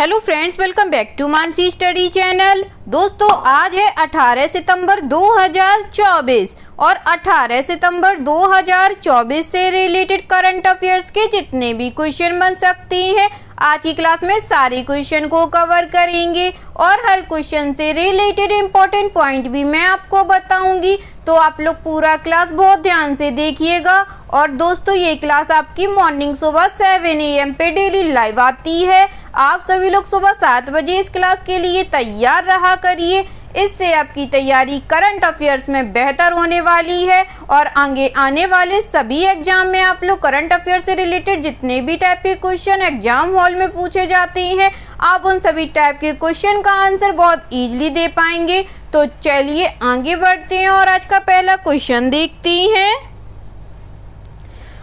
Hello friends, welcome back to Mansi study channel. दोस्तों, आज है 18 सितंबर 2024 और 18 सितंबर 2024 से रिलेटेड करंट अफेयर्स के जितने भी क्वेश्चन बन सकते हैं आज की क्लास में सारे क्वेश्चन को कवर करेंगे और हर क्वेश्चन से रिलेटेड इंपॉर्टेंट पॉइंट भी मैं आपको बताऊंगी। तो आप लोग पूरा क्लास बहुत ध्यान से देखिएगा। और दोस्तों, ये क्लास आपकी मॉर्निंग सुबह 7 AM पे डेली लाइव आती है। आप सभी लोग सुबह 7 बजे इस क्लास के लिए तैयार रहा करिए। इससे आपकी तैयारी करंट अफेयर्स में बेहतर होने वाली है और आगे आने वाले सभी एग्जाम में आप लोग करंट अफेयर्स से रिलेटेड जितने भी टाइप के क्वेश्चन एग्जाम हॉल में पूछे जाते हैं, आप उन सभी टाइप के क्वेश्चन का आंसर बहुत इजीली दे पाएंगे। तो चलिए आगे बढ़ते हैं और आज का पहला क्वेश्चन देखते हैं।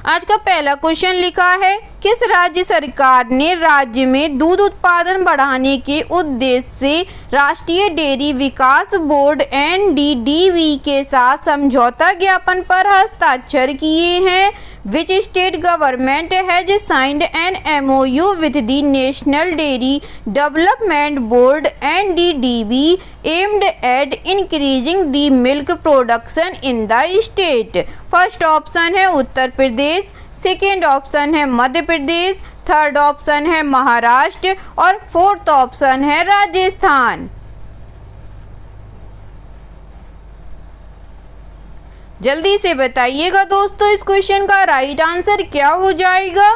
आज का पहला क्वेश्चन लिखा है, किस राज्य सरकार ने राज्य में दूध उत्पादन बढ़ाने के उद्देश्य से राष्ट्रीय डेयरी विकास बोर्ड NDDB के साथ समझौता ज्ञापन पर हस्ताक्षर किए हैं? Which state government has signed an MOU with the National Dairy Development Board NDDB aimed at increasing the milk production in the state? First option है उत्तर प्रदेश, सेकेंड ऑप्शन है मध्य प्रदेश, थर्ड ऑप्शन है महाराष्ट्र और फोर्थ ऑप्शन है राजस्थान। जल्दी से बताइएगा दोस्तों, इस क्वेश्चन का राइट आंसर क्या हो जाएगा?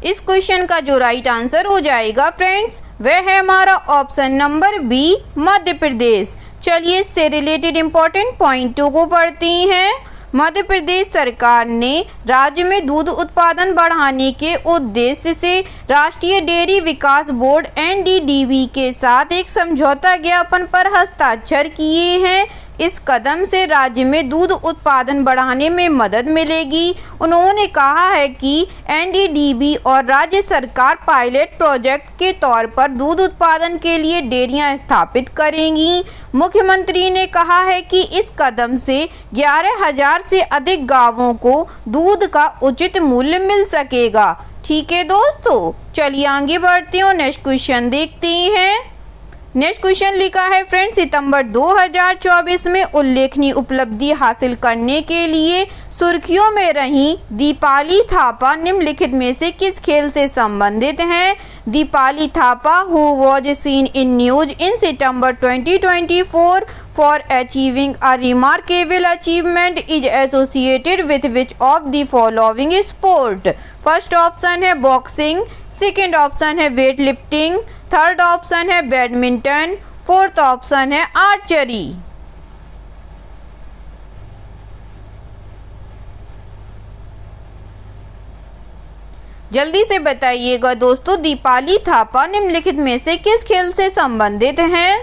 इस क्वेश्चन का जो राइट आंसर हो जाएगा फ्रेंड्स, वह है हमारा option number B, Madhya Pradesh. चलिए इससे रिलेटेड इंपॉर्टेंट पॉइंटों को पढ़ते हैं। मध्य प्रदेश सरकार ने राज्य में दूध उत्पादन बढ़ाने के उद्देश्य से राष्ट्रीय डेयरी विकास बोर्ड NDDB के साथ एक समझौता ज्ञापन पर हस्ताक्षर किए हैं। इस कदम से राज्य में दूध उत्पादन बढ़ाने में मदद मिलेगी। उन्होंने कहा है कि NDDB और राज्य सरकार पायलट प्रोजेक्ट के तौर पर दूध उत्पादन के लिए डेयरियां स्थापित करेंगी। मुख्यमंत्री ने कहा है कि इस कदम से 11,000 से अधिक गांवों को दूध का उचित मूल्य मिल सकेगा। ठीक है दोस्तों, चलिए आगे बढ़ते हैं और नेक्स्ट क्वेश्चन देखते हैं। नेक्स्ट क्वेश्चन लिखा है फ्रेंड्स, सितंबर 2024 में उल्लेखनीय उपलब्धि हासिल करने के लिए सुर्खियों में रही दीपाली थापा निम्नलिखित में से किस खेल से संबंधित हैं? Deepali Thapa who was seen in news in September 2024 for achieving a remarkable achievement is associated with which of the following sport? First option है बॉक्सिंग, सेकेंड ऑप्शन है वेट लिफ्टिंग, थर्ड ऑप्शन है बैडमिंटन, फोर्थ ऑप्शन है archery. जल्दी से बताइएगा दोस्तों, दीपाली थापा निम्नलिखित में से किस खेल से संबंधित हैं?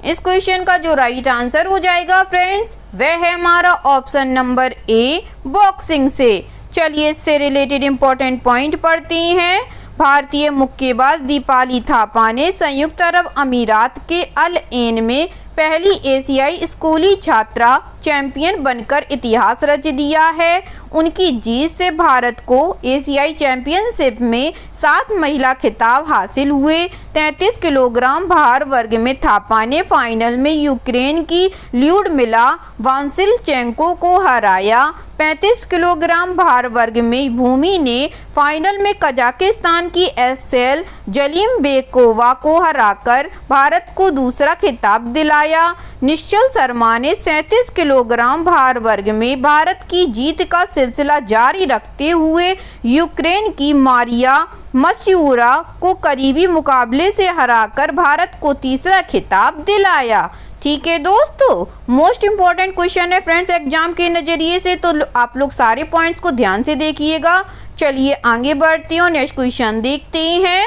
इस क्वेश्चन का जो राइट आंसर हो जाएगा फ्रेंड्स, वह है हमारा ऑप्शन नंबर ए, बॉक्सिंग से। चलिए इससे रिलेटेड इंपॉर्टेंट पॉइंट पढ़ते हैं। भारतीय मुक्केबाज दीपाली थापा ने संयुक्त अरब अमीरात के अल एन में पहली एशियाई स्कूली छात्रा चैंपियन बनकर इतिहास रच दिया है। उनकी जीत से भारत को एशियाई चैंपियनशिप में 7 महिला खिताब हासिल हुए। 33 किलोग्राम भार वर्ग में थापा ने फाइनल में यूक्रेन की ल्यूडमिला वांसिलचेंको को हराया। 35 किलोग्राम भार वर्ग में भूमि ने फाइनल में कजाकिस्तान की एसेल जलीमबेकोवा को हराकर भारत को दूसरा खिताब दिलाया। निश्चल शर्मा ने 37 किलोग्राम भार वर्ग में भारत की जीत का सिलसिला जारी रखते हुए यूक्रेन की मारिया मस्यूरा को करीबी मुकाबले से हराकर भारत को तीसरा खिताब दिलाया। ठीक है दोस्तों, मोस्ट इम्पॉर्टेंट क्वेश्चन है फ्रेंड्स एग्जाम के नज़रिए से, तो आप लोग सारे पॉइंट्स को ध्यान से देखिएगा। चलिए आगे बढ़ते हैं और नेक्स्ट क्वेश्चन देखते हैं।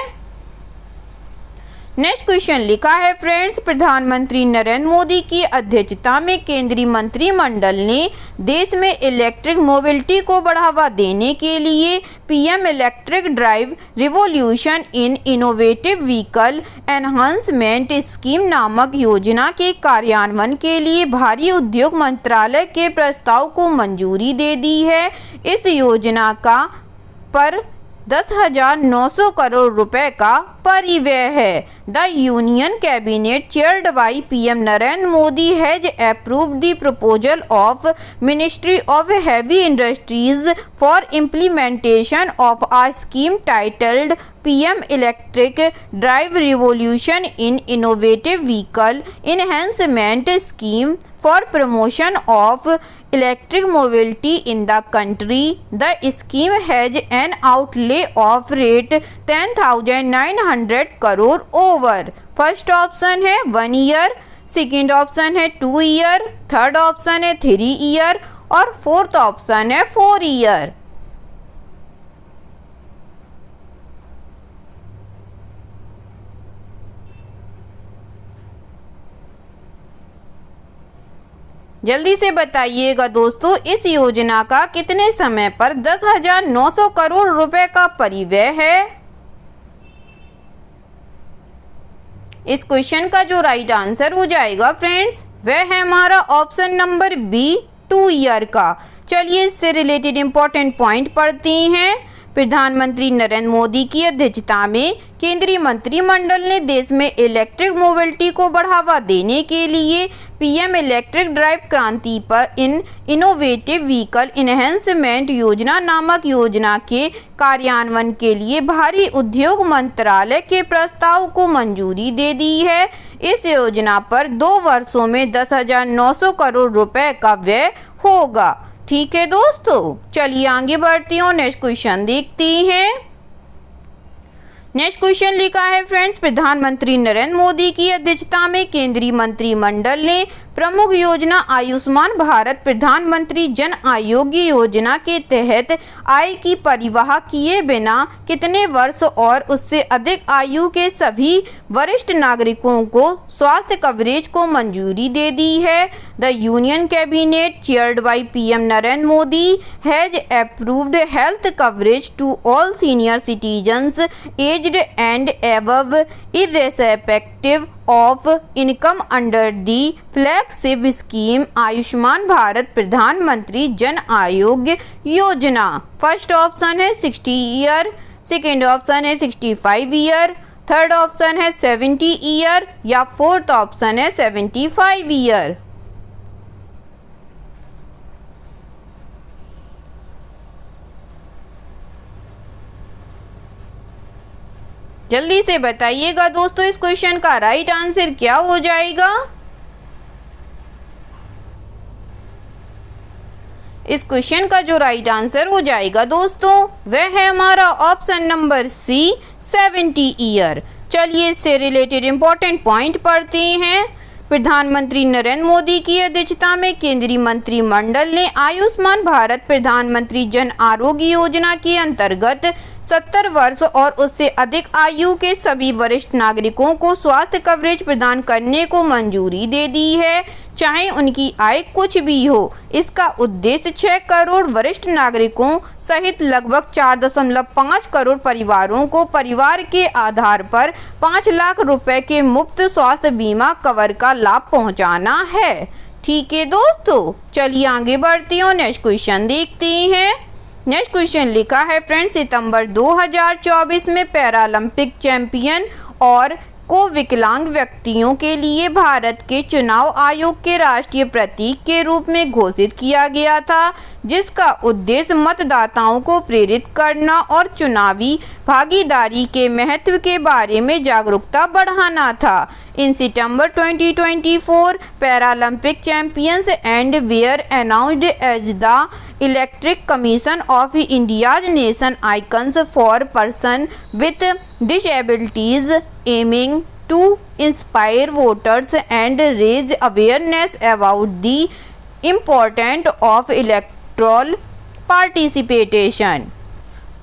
नेक्स्ट क्वेश्चन लिखा है फ्रेंड्स, प्रधानमंत्री नरेंद्र मोदी की अध्यक्षता में केंद्रीय मंत्रिमंडल ने देश में इलेक्ट्रिक मोबिलिटी को बढ़ावा देने के लिए PM electric drive revolution in innovative vehicle enhancement scheme नामक योजना के कार्यान्वयन के लिए भारी उद्योग मंत्रालय के प्रस्ताव को मंजूरी दे दी है। इस योजना का पर 10,900 करोड़ रुपए का परिव्यय है। The union cabinet chaired by PM Narendra Modi has approved the proposal of ministry of heavy industries for implementation of a scheme titled PM electric drive revolution in innovative vehicle enhancement scheme for promotion of electric mobility in the country. The scheme has an outlay of rate 10,900 crore over. First option है 1 year, second option है 2 year, third option है 3 year और fourth option है 4 year. जल्दी से बताइएगा दोस्तों, इस योजना का कितने समय पर 10,900 करोड़ रुपए का परिव्यय है। इस क्वेश्चन का जो राइट आंसर हो जाएगा फ्रेंड्स, वह है हमारा ऑप्शन नंबर बी 2 ईयर का। चलिए इससे रिलेटेड इंपॉर्टेंट पॉइंट पढ़ते हैं। प्रधानमंत्री नरेंद्र मोदी की अध्यक्षता में केंद्रीय मंत्रिमंडल ने देश में इलेक्ट्रिक मोबिलिटी को बढ़ावा देने के लिए पीएम इलेक्ट्रिक ड्राइव क्रांति पर इनोवेटिव व्हीकल एनहांसमेंट योजना नामक योजना के कार्यान्वयन के लिए भारी उद्योग मंत्रालय के प्रस्ताव को मंजूरी दे दी है। इस योजना पर 2 वर्षों में 10,900 करोड़ रुपए का व्यय होगा। ठीक है दोस्तों, चलिए आगे बढ़ती हूँ, नेक्स्ट क्वेश्चन देखते हैं। नेक्स्ट क्वेश्चन लिखा है फ्रेंड्स, प्रधानमंत्री नरेंद्र मोदी की अध्यक्षता में केंद्रीय मंत्रिमंडल ने प्रमुख योजना आयुष्मान भारत प्रधानमंत्री जन आरोग्य योजना के तहत आय की परिवाह किए बिना कितने वर्ष और उससे अधिक आयु के सभी वरिष्ठ नागरिकों को स्वास्थ्य कवरेज को मंजूरी दे दी है। The union cabinet chaired by PM Narendra Modi has approved health coverage to all senior citizens aged and above irrespective of income under the flagship scheme Ayushman Bharat Pradhan Mantri Jan Arogya Yojana. First option है 60 ईयर, सेकेंड ऑप्शन है 65 ईयर, थर्ड ऑप्शन है 70 year या fourth option है 75 year. जल्दी से बताइएगा दोस्तों, इस क्वेश्चन का राइट आंसर क्या हो जाएगा। इस क्वेश्चन का जो राइट आंसर हो जाएगा दोस्तों, वह है हमारा ऑप्शन नंबर सी 70 ईयर। चलिए इससे रिलेटेड इंपॉर्टेंट पॉइंट पढ़ते हैं। प्रधानमंत्री नरेंद्र मोदी की अध्यक्षता में केंद्रीय मंत्रिमंडल ने आयुष्मान भारत प्रधानमंत्री जन आरोग्य योजना के अंतर्गत 70 वर्ष और उससे अधिक आयु के सभी वरिष्ठ नागरिकों को स्वास्थ्य कवरेज प्रदान करने को मंजूरी दे दी है, चाहे उनकी आय कुछ भी हो। इसका उद्देश्य 6 करोड़ वरिष्ठ नागरिकों सहित लगभग 4.5 करोड़ परिवारों को परिवार के आधार पर 5 लाख रुपए के मुफ्त स्वास्थ्य बीमा कवर का लाभ पहुंचाना है। ठीक है दोस्तों, चलिए आगे बढ़ते हैं, नेक्स्ट क्वेश्चन देखते हैं। नेक्स्ट क्वेश्चन लिखा है फ्रेंड्स, सितंबर 2024 में पैरालंपिक चैंपियन और को विकलांग व्यक्तियों के लिए भारत के चुनाव आयोग के राष्ट्रीय प्रतीक के रूप में घोषित किया गया था, जिसका उद्देश्य मतदाताओं को प्रेरित करना और चुनावी भागीदारी के महत्व के बारे में जागरूकता बढ़ाना था। In September 2024 Paralympic champions and were announced as the electric commission of India's nation icons for person with disabilities aiming to inspire voters and raise awareness about the important of electoral participation.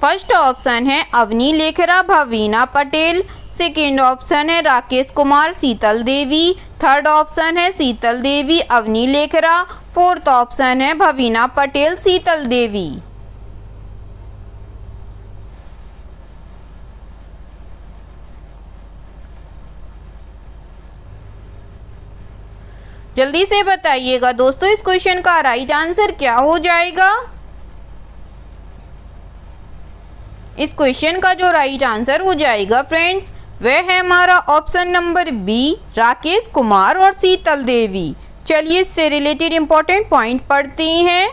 First option है Avani Lekhara Bhavina Patel, second option है Rakesh Kumar Sheetal Devi, third option है Sheetal Devi Avani Lekhara, fourth option है भवीना पटेल शीतल देवी। जल्दी से बताइएगा दोस्तों इस question का राइट आंसर क्या हो जाएगा। इस क्वेश्चन का जो राइट आंसर हो जाएगा फ्रेंड्स वह है हमारा option number B Rakesh Kumar और शीतल देवी। चलिए इससे रिलेटेड इंपॉर्टेंट पॉइंट पढ़ते हैं।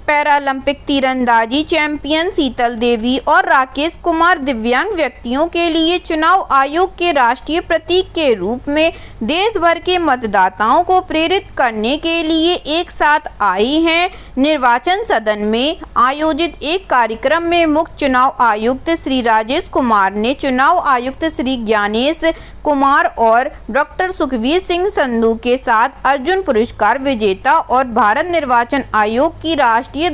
पैरालंपिक तीरंदाजी चैंपियन शीतल देवी और राकेश कुमार दिव्यांग व्यक्तियों के लिए चुनाव आयोग के राष्ट्रीय प्रतीक के रूप में देश भर के मतदाताओं को प्रेरित करने के लिए एक साथ आई हैं। निर्वाचन सदन में आयोजित एक कार्यक्रम में मुख्य चुनाव आयुक्त श्री राजेश कुमार ने चुनाव आयुक्त श्री ज्ञानेश कुमार और डॉक्टर सुखवीर सिंह संधू के साथ अर्जुन पुरस्कार विजेता और भारत निर्वाचन आयोग की राष्ट्रीय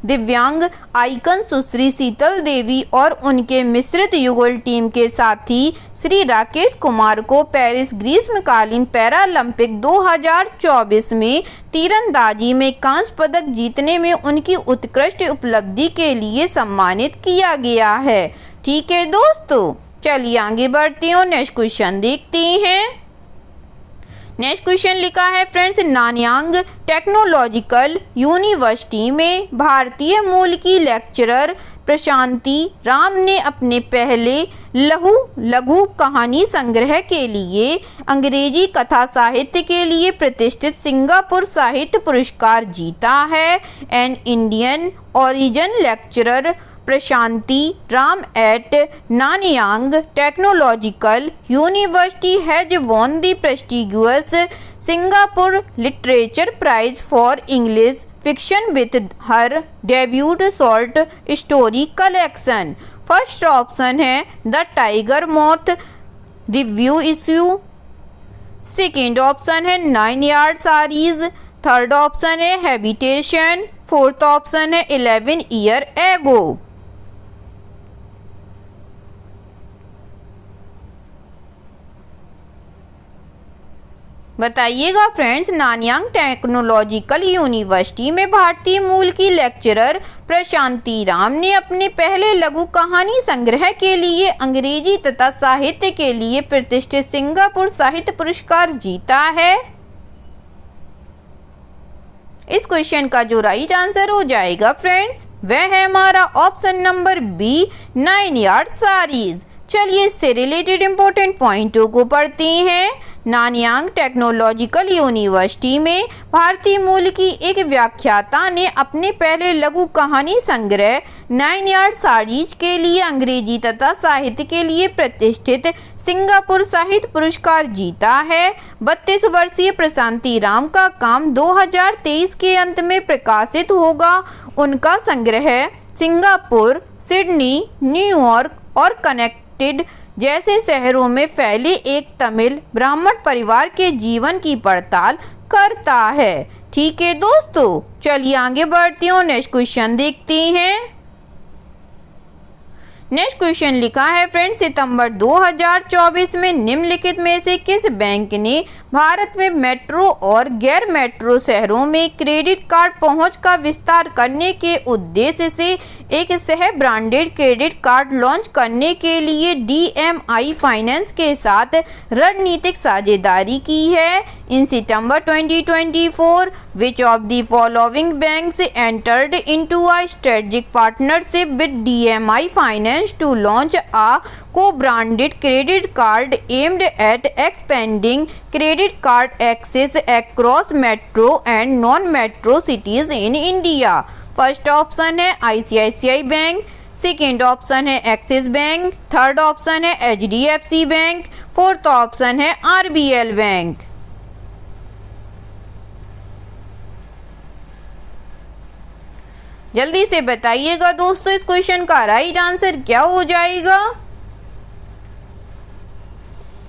दिव्यांग आइकन सुश्री शीतल देवी और उनके मिश्रित युगल टीम के साथी श्री राकेश कुमार को पेरिस ग्रीष्मकालीन पैरालंपिक 2024 में तीरंदाजी में कांस्य पदक जीतने में उनकी उत्कृष्ट उपलब्धि के लिए सम्मानित किया गया है। ठीक है दोस्तों, चलिए आगे बढ़ते हैं और नेक्स्ट क्वेश्चन देखते हैं। नेक्स्ट क्वेश्चन लिखा है फ्रेंड्स, नानयांग टेक्नोलॉजिकल यूनिवर्सिटी में भारतीय मूल की लेक्चरर प्रशांति राम ने अपने पहले लघु कहानी संग्रह के लिए अंग्रेजी कथा साहित्य के लिए प्रतिष्ठित सिंगापुर साहित्य पुरस्कार जीता है। An Indian origin lecturer Prashanti Ram at Nanyang Technological University has won the prestigious Singapore Literature Prize for English Fiction with her debut short story collection। First option है the tiger moth review issue, second option है 9 yard saris, third option है habitation, fourth option है 11 year ago. बताइएगा friends, Nanyang Technological university में भारतीय मूल की lecturer Prashanti Ram ने अपने पहले लघु कहानी संग्रह के लिए अंग्रेजी तथा साहित्य के लिए प्रतिष्ठित सिंगापुर साहित्य पुरस्कार जीता है। इस क्वेश्चन का जो राइट आंसर हो जाएगा फ्रेंड्स वह है हमारा option number B 9 yard sarees. चलिए इससे रिलेटेड इंपॉर्टेंट पॉइंटों को पढ़ते हैं। नानयांग टेक्नोलॉजिकल यूनिवर्सिटी में भारतीय मूल की एक व्याख्याता ने अपने पहले लघु कहानी संग्रह 9 यार्ड सारीज के लिए अंग्रेजी तथा साहित्य के लिए प्रतिष्ठित सिंगापुर साहित्य पुरस्कार जीता है। 32 वर्षीय प्रशांति राम का काम 2023 के अंत में प्रकाशित होगा। उनका संग्रह सिंगापुर, सिडनी, न्यूयॉर्क और कनेक्टेड जैसे शहरों में फैले एक तमिल ब्राह्मण परिवार के जीवन की पड़ताल करता है। ठीक है दोस्तों, चलिए आगे बढ़ते हैं और नेक्स्ट क्वेश्चन देखते हैं। नेक्स्ट क्वेश्चन लिखा है फ्रेंड्स, सितंबर 2024 में निम्नलिखित में से किस बैंक ने भारत में मेट्रो और गैर मेट्रो शहरों में क्रेडिट कार्ड पहुंच का विस्तार करने के उद्देश्य से एक सह ब्रांडेड क्रेडिट कार्ड लॉन्च करने के लिए DMI फाइनेंस के साथ रणनीतिक साझेदारी की है। इन September 2024 which of the following banks entered into a strategic partnership with DMI Finance to launch a co-branded credit card aimed at expanding credit card access across metro and non-metro cities in India? First option है ICICI bank, second option है axis bank, third option है HDFC bank, fourth option है RBL bank. जल्दी से बताइएगा दोस्तों इस question का राइट आंसर क्या हो जाएगा।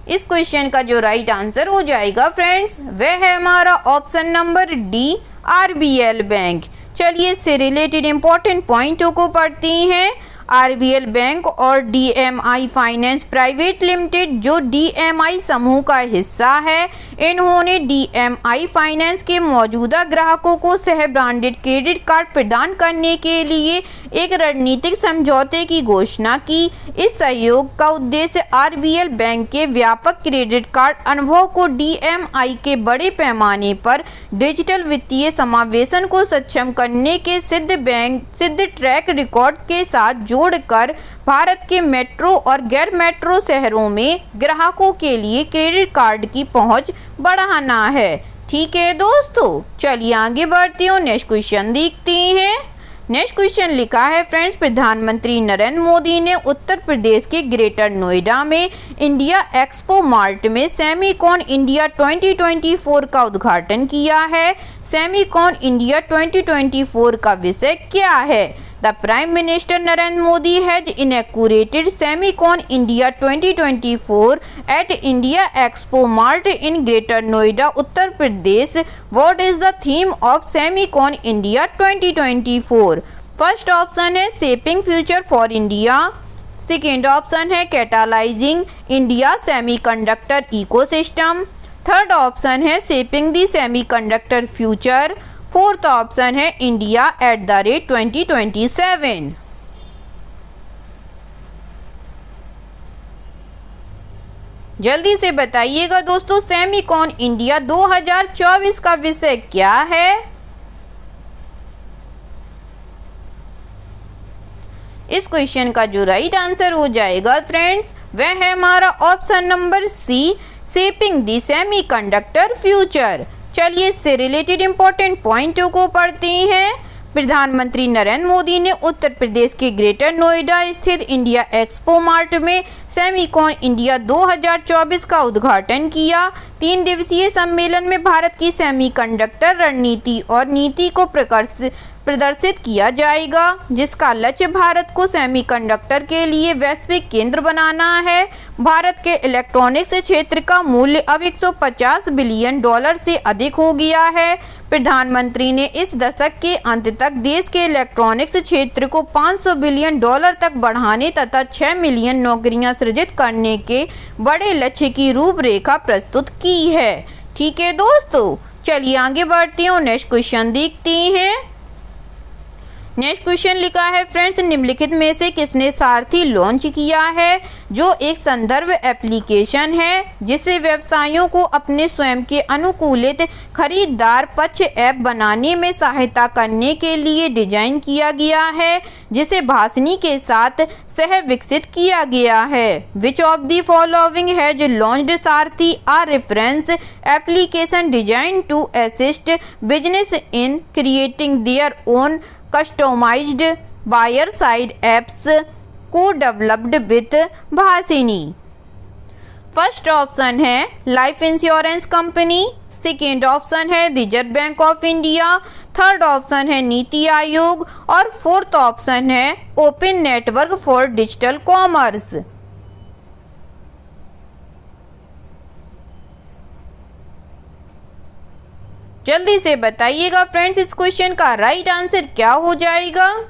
इस क्वेश्चन का जो राइट आंसर हो जाएगा फ्रेंड्स वह है हमारा option number D RBL bank. चलिए इससे रिलेटेड इंपॉर्टेंट पॉइंटों को पढ़ते हैं। आरबीएल बैंक और डीएमआई फाइनेंस प्राइवेट लिमिटेड जो डीएमआई समूह का हिस्सा है, इन्होंने डीएमआई फाइनेंस के मौजूदा ग्राहकों को सह ब्रांडेड क्रेडिट कार्ड प्रदान करने के लिए एक रणनीतिक समझौते की घोषणा की। इस सहयोग का उद्देश्य आरबीएल बैंक के व्यापक क्रेडिट कार्ड अनुभव को डीएमआई के बड़े पैमाने पर डिजिटल वित्तीय समावेशन को सक्षम करने के सिद्ध ट्रैक रिकॉर्ड के साथ जोड़कर भारत के मेट्रो और गैर मेट्रो शहरों में ग्राहकों के लिए क्रेडिट कार्ड की पहुंच बढ़ाना है। ठीक है दोस्तों, चलिए आगे बढ़ते हैं, नेक्स्ट क्वेश्चन देखते हैं। नेक्स्ट क्वेश्चन लिखा है फ्रेंड्स, प्रधानमंत्री नरेंद्र मोदी ने उत्तर प्रदेश के ग्रेटर नोएडा में इंडिया एक्सपो मार्ट में सेमीकॉन इंडिया 2024 का उद्घाटन किया है। सेमीकॉन इंडिया 2024 का विषय क्या है? The prime minister Narendra Modi has inaugurated Semicon India 2024 at India Expo Mart in Greater Noida, Uttar Pradesh. What is the theme of Semicon India 2024? First option है Shaping Future for India, second option है Catalyzing India Semiconductor Ecosystem, third option है Shaping the Semiconductor Future, fourth option है India @2027। जल्दी से बताइएगा दोस्तों, Semicon India 2024 का विषय क्या है? इस क्वेश्चन का जो राइट आंसर हो जाएगा फ्रेंड्स, वह है हमारा option number C, shaping the semiconductor future. चलिए इससे रिलेटेड इंपॉर्टेंट पॉइंटों को पढ़ते हैं। प्रधानमंत्री नरेंद्र मोदी ने उत्तर प्रदेश के ग्रेटर नोएडा स्थित इंडिया एक्सपो मार्ट में सेमीकॉन इंडिया 2024 का उद्घाटन किया। 3 दिवसीय सम्मेलन में भारत की सेमीकंडक्टर रणनीति और नीति को प्रदर्शित किया जाएगा, जिसका लक्ष्य भारत को सेमीकंडक्टर के लिए वैश्विक केंद्र बनाना है। भारत के इलेक्ट्रॉनिक्स क्षेत्र का मूल्य अब $150 बिलियन से अधिक हो गया है। प्रधानमंत्री ने इस दशक के अंत तक देश के इलेक्ट्रॉनिक्स क्षेत्र को $500 बिलियन तक बढ़ाने तथा 6 मिलियन नौकरियां सृजित करने के बड़े लक्ष्य की रूपरेखा प्रस्तुत की है। ठीक है दोस्तों, चलिए आगे बढ़ते हैं और नेक्स्ट क्वेश्चन देखते हैं। नेक्स्ट क्वेश्चन लिखा है फ्रेंड्स, निम्नलिखित में से किसने सारथी लॉन्च किया है, जो एक संदर्भ एप्लीकेशन है जिसे व्यवसायों को अपने स्वयं के अनुकूलित खरीदार पक्ष ऐप बनाने में सहायता करने के लिए डिजाइन किया गया है, जिसे भासनी के साथ सह विकसित किया गया है। Which of the following has launched Sarathi a reference application design to assist business in creating their own customized buyer side apps co-developed with Bhashini. First option है life insurance company, second option है reserve bank of India, third option है नीति आयोग और fourth option है open network for digital commerce. जल्दी से बताइएगा friends, इस question का राइट आंसर क्या हो जाएगा?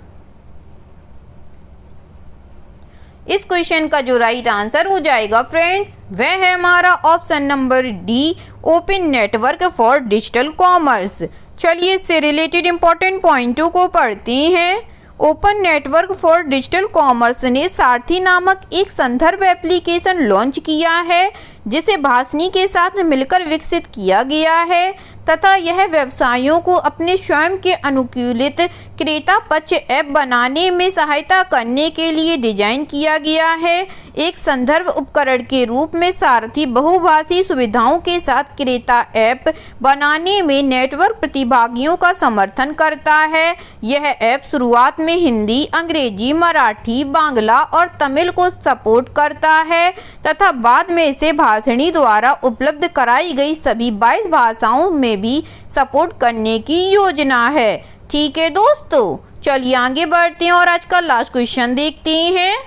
इस क्वेश्चन का जो राइट आंसर हो जाएगा फ्रेंड्स, वह है हमारा option number D, open network for digital commerce. चलिए इससे रिलेटेड इंपॉर्टेंट पॉइंटों को पढ़ते हैं। Open network for digital commerce ने सारथी नामक एक संदर्भ एप्लीकेशन लॉन्च किया है, जिसे भासनी के साथ मिलकर विकसित किया गया है तथा यह व्यवसायों को अपने स्वयं के अनुकूलित क्रेता पक्ष ऐप बनाने में सहायता करने के लिए डिजाइन किया गया है। एक संदर्भ उपकरण के रूप में सारथी बहुभाषी सुविधाओं के साथ क्रेता ऐप बनाने में नेटवर्क प्रतिभागियों का समर्थन करता है। यह ऐप शुरुआत में हिंदी, अंग्रेजी, मराठी, बांग्ला और तमिल को सपोर्ट करता है तथा बाद में इसे भाषणी द्वारा उपलब्ध कराई गई सभी 22 भाषाओं में भी सपोर्ट करने की योजना है। ठीक है दोस्तों, चलिए आगे बढ़ते हैं और आज का लास्ट क्वेश्चन देखते हैं।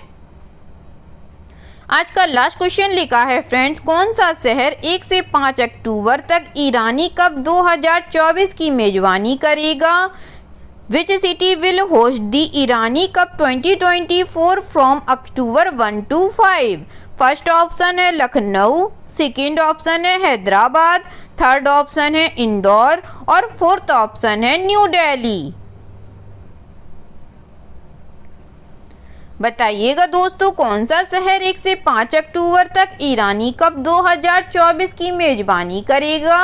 आज का लास्ट क्वेश्चन लिखा है फ्रेंड्स, कौन सा शहर 1 से 5 अक्टूबर तक ईरानी कप 2024 की मेजबानी करेगा? Which city will host the Irani cup 2024 from October 1 to 5। First option है लखनऊ, सेकेंड ऑप्शन है हैदराबाद, थर्ड ऑप्शन है इंदौर और फोर्थ ऑप्शन है न्यू दिल्ली। बताइएगा दोस्तों कौन सा शहर 1 से 5 अक्टूबर तक ईरानी कप 2024 की मेजबानी करेगा।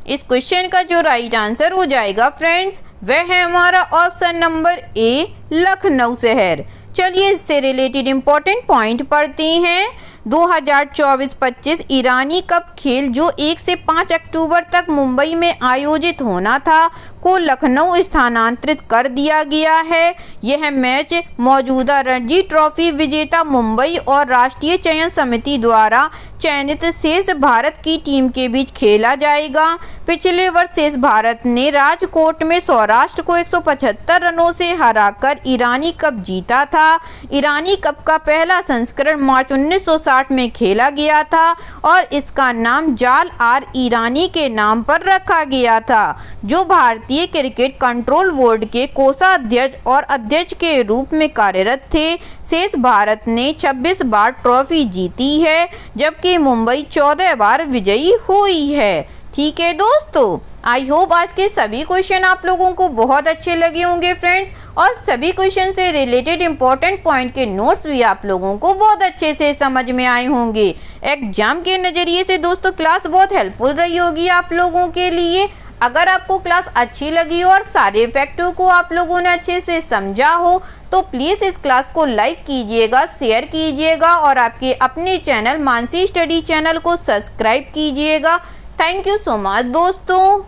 इस क्वेश्चन का जो राइट आंसर हो जाएगा फ्रेंड्स वह है हमारा ऑप्शन नंबर ए, लखनऊ शहर। चलिए इससे रिलेटेड इंपॉर्टेंट पॉइंट पढ़ते हैं। 2024-25 ईरानी कप खेल जो 1 से 5 अक्टूबर तक मुंबई में आयोजित होना था को लखनऊ स्थानांतरित कर दिया गया है। यह मैच मौजूदा रणजी ट्रॉफी विजेता मुंबई और राष्ट्रीय चयन समिति द्वारा चयनित शेष भारत की टीम के बीच खेला जाएगा। पिछले वर्ष शेष भारत ने राजकोट में सौराष्ट्र को 175 रनों से हराकर ईरानी कप जीता था। ईरानी कप का पहला संस्करण मार्च 1960 में खेला गया था और इसका नाम जाल आर ईरानी के नाम पर रखा गया था, जो भारतीय क्रिकेट कंट्रोल बोर्ड के कोषाध्यक्ष और अध्यक्ष के रूप में कार्यरत थे। शेष भारत ने 26 बार ट्रॉफी जीती है जबकि मुंबई 14 बार विजयी हुई है। ठीक है दोस्तों, आई होप आज के सभी क्वेश्चन आप लोगों को बहुत अच्छे लगे होंगे फ्रेंड्स, और सभी क्वेश्चन से रिलेटेड इंपॉर्टेंट पॉइंट के नोट्स भी आप लोगों को बहुत अच्छे से समझ में आए होंगे। एग्जाम के नज़रिए से दोस्तों क्लास बहुत हेल्पफुल रही होगी आप लोगों के लिए। अगर आपको क्लास अच्छी लगी और सारे फैक्टों को आप लोगों ने अच्छे से समझा हो तो प्लीज़ इस क्लास को लाइक कीजिएगा, शेयर कीजिएगा और आपके अपने चैनल मानसी स्टडी चैनल को सब्सक्राइब कीजिएगा। थैंक यू सो मच दोस्तों।